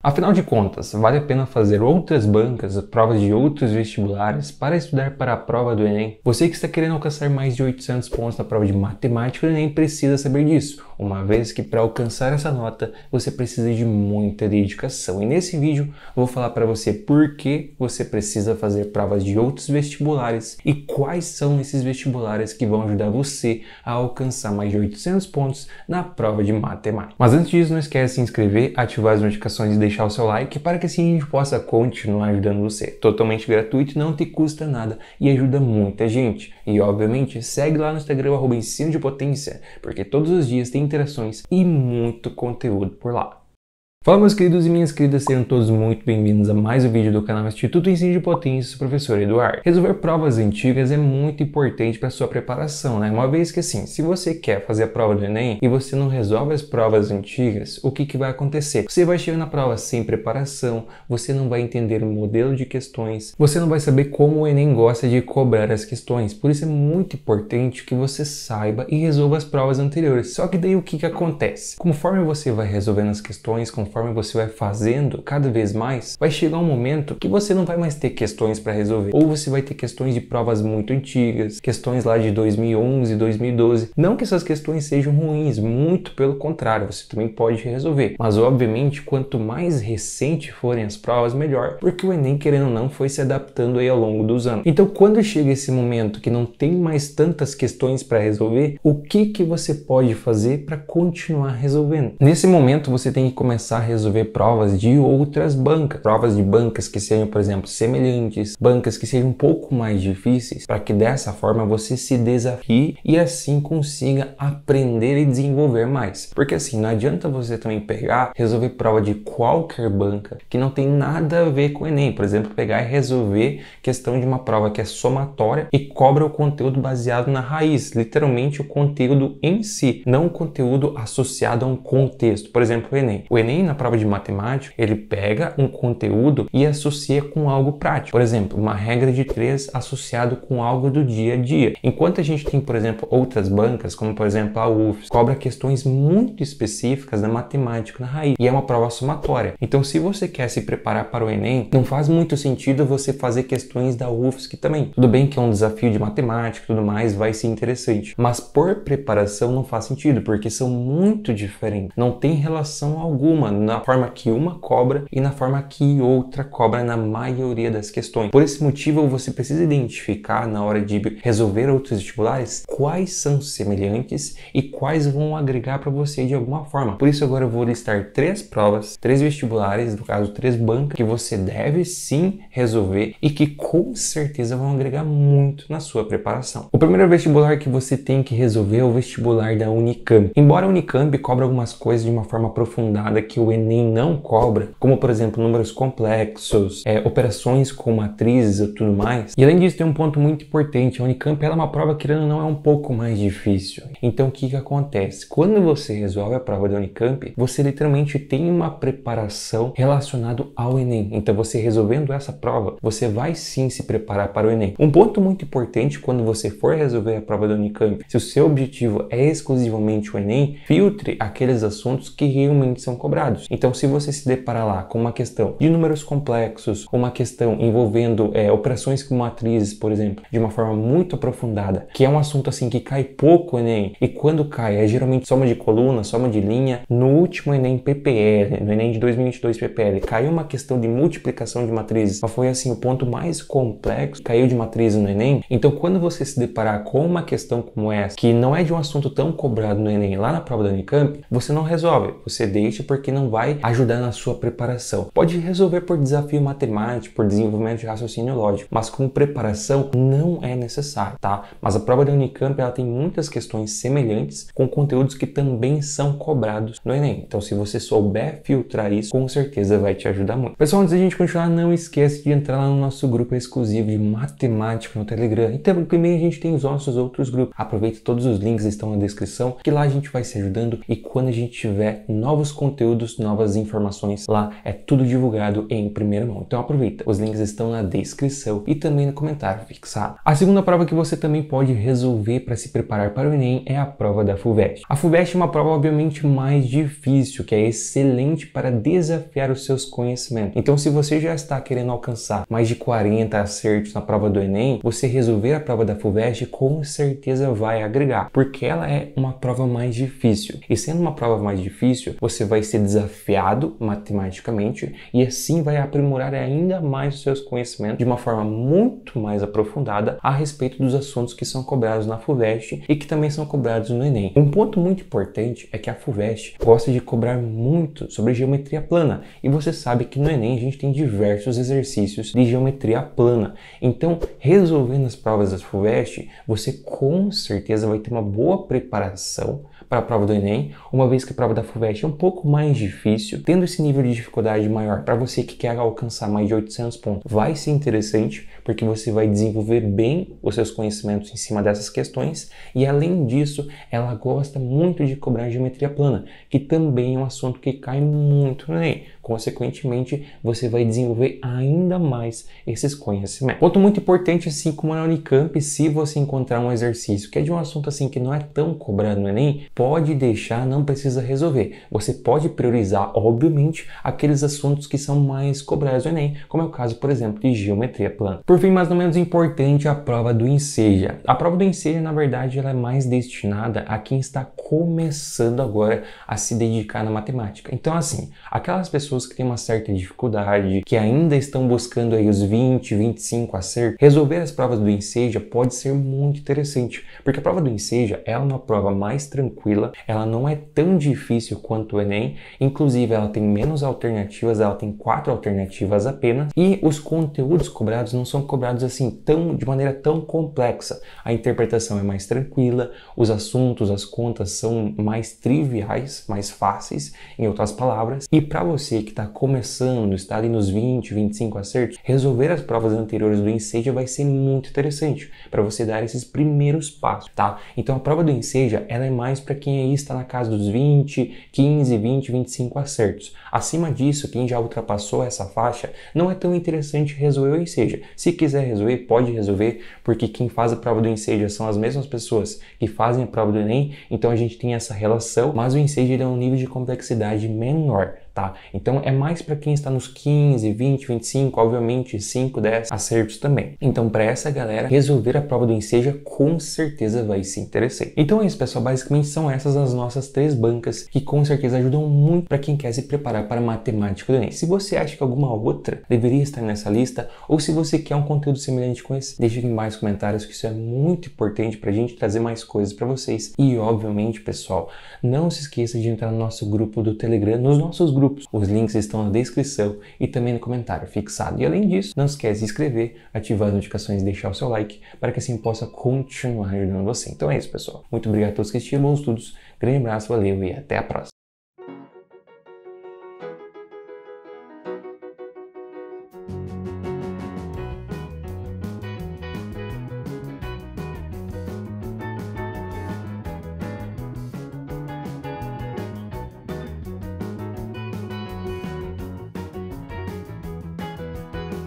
Afinal de contas, vale a pena fazer outras bancas, provas de outros vestibulares para estudar para a prova do Enem? Você que está querendo alcançar mais de 800 pontos na prova de matemática do Enem precisa saber disso, uma vez que para alcançar essa nota você precisa de muita dedicação. E nesse vídeo eu vou falar para você por que você precisa fazer provas de outros vestibulares e quais são esses vestibulares que vão ajudar você a alcançar mais de 800 pontos na prova de matemática. Mas antes disso, não esquece de se inscrever, ativar as notificações e deixar o seu like para que assim a gente possa continuar ajudando você. Totalmente gratuito, não te custa nada e ajuda muita gente. E obviamente segue lá no Instagram @ensino de potência, porque todos os dias tem interações e muito conteúdo por lá. Fala meus queridos e minhas queridas, sejam todos muito bem-vindos a mais um vídeo do canal Instituto Ensino de Potência, professor Eduardo. Resolver provas antigas é muito importante para sua preparação, né? Uma vez que assim, se você quer fazer a prova do Enem e você não resolve as provas antigas, o que vai acontecer? Você vai chegar na prova sem preparação, você não vai entender o modelo de questões, você não vai saber como o Enem gosta de cobrar as questões. Por isso é muito importante que você saiba e resolva as provas anteriores. Só que daí o que acontece? Conforme você vai resolvendo as questões, conforme você vai fazendo cada vez mais, vai chegar um momento que você não vai mais ter questões para resolver. Ou você vai ter questões de provas muito antigas, questões lá de 2011, 2012. Não que essas questões sejam ruins, muito pelo contrário, você também pode resolver. Mas obviamente, quanto mais recente forem as provas, melhor. Porque o Enem, querendo ou não, foi se adaptando aí ao longo dos anos. Então, quando chega esse momento que não tem mais tantas questões para resolver, o que você pode fazer para continuar resolvendo? Nesse momento, você tem que começar a resolver provas de outras bancas, provas de bancas que sejam, por exemplo, semelhantes, bancas que sejam um pouco mais difíceis, para que dessa forma você se desafie e assim consiga aprender e desenvolver mais. Porque assim, não adianta você também resolver prova de qualquer banca que não tem nada a ver com o Enem. Por exemplo, pegar e resolver questão de uma prova que é somatória e cobra o conteúdo baseado na raiz, literalmente o conteúdo em si, não o conteúdo associado a um contexto. Por exemplo, o Enem. O Enem, na prova de matemática, ele pega um conteúdo e associa com algo prático. Por exemplo, uma regra de 3 associado com algo do dia a dia. Enquanto a gente tem, por exemplo, outras bancas, como por exemplo a UFES, cobra questões muito específicas da matemática na raiz. E é uma prova somatória. Então, se você quer se preparar para o Enem, não faz muito sentido você fazer questões da UFES, que também, tudo bem que é um desafio de matemática e tudo mais, vai ser interessante. Mas por preparação não faz sentido, porque são muito diferentes. Não tem relação alguma na forma que uma cobra e na forma que outra cobra na maioria das questões. Por esse motivo, você precisa identificar na hora de resolver outros vestibulares quais são semelhantes e quais vão agregar para você de alguma forma. Por isso agora eu vou listar 3 provas, 3 vestibulares, no caso 3 bancas, que você deve sim resolver e que com certeza vão agregar muito na sua preparação. O primeiro vestibular que você tem que resolver é o vestibular da Unicamp. Embora a Unicamp cobra algumas coisas de uma forma aprofundada que o Enem não cobra, como por exemplo números complexos, operações com matrizes e tudo mais. E além disso tem um ponto muito importante, a Unicamp ela é uma prova que não é um pouco mais difícil. Então o que acontece? Quando você resolve a prova da Unicamp, você literalmente tem uma preparação relacionada ao Enem. Então você resolvendo essa prova, você vai sim se preparar para o Enem. Um ponto muito importante quando você for resolver a prova da Unicamp, se o seu objetivo é exclusivamente o Enem, filtre aqueles assuntos que realmente são cobrados. Então se você se deparar lá com uma questão de números complexos, uma questão envolvendo operações com matrizes, por exemplo, de uma forma muito aprofundada, que é um assunto assim que cai pouco no Enem, e quando cai é geralmente soma de coluna, soma de linha. No último Enem PPL, no Enem de 2022 PPL, caiu uma questão de multiplicação de matrizes, mas foi assim o ponto mais complexo, caiu de matrizes no Enem. Então quando você se deparar com uma questão como essa, que não é de um assunto tão cobrado no Enem, lá na prova da Unicamp, você não resolve, você deixa porque não vai ajudar na sua preparação. Pode resolver por desafio matemático, por desenvolvimento de raciocínio lógico, mas com preparação não é necessário, tá? Mas a prova da Unicamp ela tem muitas questões semelhantes com conteúdos que também são cobrados no Enem. Então se você souber filtrar isso, com certeza vai te ajudar muito. Pessoal, antes da gente continuar, não esquece de entrar lá no nosso grupo exclusivo de matemática no Telegram. E também a gente tem os nossos outros grupos. Aproveita, todos os links estão na descrição, que lá a gente vai se ajudando e quando a gente tiver novos conteúdos conteúdos, novas informações lá, é tudo divulgado em primeira mão. Então aproveita, os links estão na descrição e também no comentário fixado. A segunda prova que você também pode resolver para se preparar para o Enem é a prova da FUVEST. A FUVEST é uma prova obviamente mais difícil, que é excelente para desafiar os seus conhecimentos. Então se você já está querendo alcançar mais de 40 acertos na prova do Enem, você resolver a prova da FUVEST com certeza vai agregar, porque ela é uma prova mais difícil. E sendo uma prova mais difícil, você vai ser desafiado matematicamente e assim vai aprimorar ainda mais os seus conhecimentos de uma forma muito mais aprofundada a respeito dos assuntos que são cobrados na FUVEST e que também são cobrados no Enem. Um ponto muito importante é que a FUVEST gosta de cobrar muito sobre geometria plana e você sabe que no Enem a gente tem diversos exercícios de geometria plana. Então, resolvendo as provas da FUVEST, você com certeza vai ter uma boa preparação para a prova do Enem, uma vez que a prova da FUVEST é um pouco mais difícil, tendo esse nível de dificuldade maior para você que quer alcançar mais de 800 pontos, vai ser interessante, porque você vai desenvolver bem os seus conhecimentos em cima dessas questões e, além disso, ela gosta muito de cobrar geometria plana, que também é um assunto que cai muito no Enem. Consequentemente, você vai desenvolver ainda mais esses conhecimentos. Ponto muito importante, assim como na Unicamp, se você encontrar um exercício que é de um assunto assim que não é tão cobrado no Enem, pode deixar, não precisa resolver. Você pode priorizar, obviamente, aqueles assuntos que são mais cobrados no Enem, como é o caso, por exemplo, de geometria plana. Por fim, mas não menos importante, a prova do Enseja. A prova do Enseja, na verdade, ela é mais destinada a quem está começando agora a se dedicar na matemática. Então, assim, aquelas pessoas que têm uma certa dificuldade, que ainda estão buscando aí os 20, 25 acertos, resolver as provas do Enseja pode ser muito interessante, porque a prova do Enseja é uma prova mais tranquila, ela não é tão difícil quanto o Enem, inclusive ela tem menos alternativas, ela tem 4 alternativas apenas, e os conteúdos cobrados não são cobrados assim de maneira tão complexa. A interpretação é mais tranquila, os assuntos, as contas são mais triviais, mais fáceis, em outras palavras, e para você que está começando, está ali nos 20, 25 acertos, resolver as provas anteriores do Enseja vai ser muito interessante para você dar esses primeiros passos, tá? Então a prova do Enseja, ela é mais para quem aí está na casa dos 20, 15, 20, 25 acertos. Acima disso, quem já ultrapassou essa faixa, não é tão interessante resolver o Enseja. Se quiser resolver, pode resolver, porque quem faz a prova do Enseja são as mesmas pessoas que fazem a prova do Enem, então a gente tem essa relação, mas o Enseja ele é um nível de complexidade menor. Tá? Então é mais para quem está nos 15, 20, 25, obviamente 5, 10 acertos também. Então para essa galera, resolver a prova do Enseja com certeza vai se interessar. Então é isso, pessoal, basicamente são essas as nossas 3 bancas que com certeza ajudam muito para quem quer se preparar para a matemática do Enem. Se você acha que alguma outra deveria estar nessa lista, ou se você quer um conteúdo semelhante com esse, deixa aqui embaixo nos comentários, que isso é muito importante para a gente trazer mais coisas para vocês. E obviamente, pessoal, não se esqueça de entrar no nosso grupo do Telegram, nos nossos grupos. Os links estão na descrição e também no comentário fixado. E além disso, não esquece de se inscrever, ativar as notificações e deixar o seu like para que assim possa continuar ajudando você. Então é isso, pessoal. Muito obrigado a todos que assistiram, bons estudos, grande abraço, valeu e até a próxima.